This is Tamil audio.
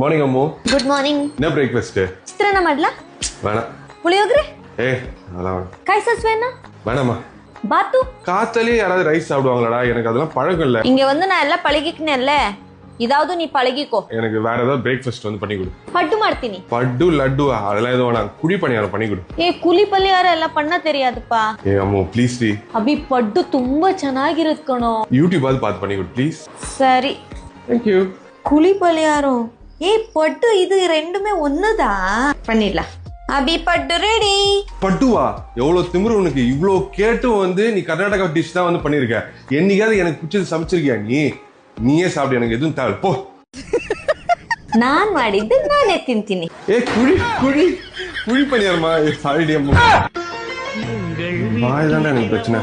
ಮಾರ್ನಿಂಗ್ ಅಮ್ಮು. Good morning. என்ன ಬ್ರೇಕ್ಫಾಸ್ಟ್? ಚಿತ್ರಾನ್ನ ಮಾಡ್ಲಾ? ಬೇಡ. ಪುಳಿಯೋಗರೆ? அதெல்லாம் வேணாம். ಕಾಯಿ ಸಾಸ್ವೆನಾ? வேணாமா. ಬಾತು? காத்தாலே யாராவது ரைஸ் சாப்பிடுவாங்களாடா? எனக்கு அதெல்லாம் பழக்கம் இல்ல. இங்க வந்து நான் எல்லாம் பழகிக்கினேன்ல, இதாவது நீ பழகிக்கோ. எனக்கு வேற ஏதாவது பிரேக்ஃபாஸ்ட் வந்து பண்ணி கொடு. பட்டு ಮಾಡ್ತೀನಿ. பட்டு லட்டுவா அதெல்லாம் எதுவும் வேணாம். குழி பணியாரம் பண்ணி கொடு. ಕುಲಿ ಪಲ್ಯಾರ ಎಲ್ಲ பண்ண தெரியாதுப்பா. அம்மு ப்ளீஸ் டி. ಅಭಿ ಪಡ್ಡು ತುಂಬಾ ಚೆನ್ನಾಗಿರುತ್ತೆ ಕಣೋ. யூடியூப் ஆது பார்த்து பண்ணி கொடு ப்ளீஸ். சரி. Thank you. குழி பல்யாரம். பட்டு இது ரெண்டுமே ஒண்ணுதா? பண்ணிடலாம். அபி பட்டு ரெடி. பட்டுவா? எவ்வளவு திமிரு உனக்கு? இவ்ளோ கேட்டும் வந்து நீ கர்நாடகா டிஷ் தான் வந்து பண்ணிருக்க. என்னைக்காவது எனக்கு பிடிச்சது சமைச்சிருக்கியா நீ? நீயே சாப்பிடு, எனக்கு எதுவும் தேவை போ. நான் ಮಾಡಿದ್ದು ನಾನೇ ತಿಂತೀನಿ. குழி குழி குழி பணியாரமா? சாரிடி அம்மா. வாய் தானே எனக்கு பிரச்சனை.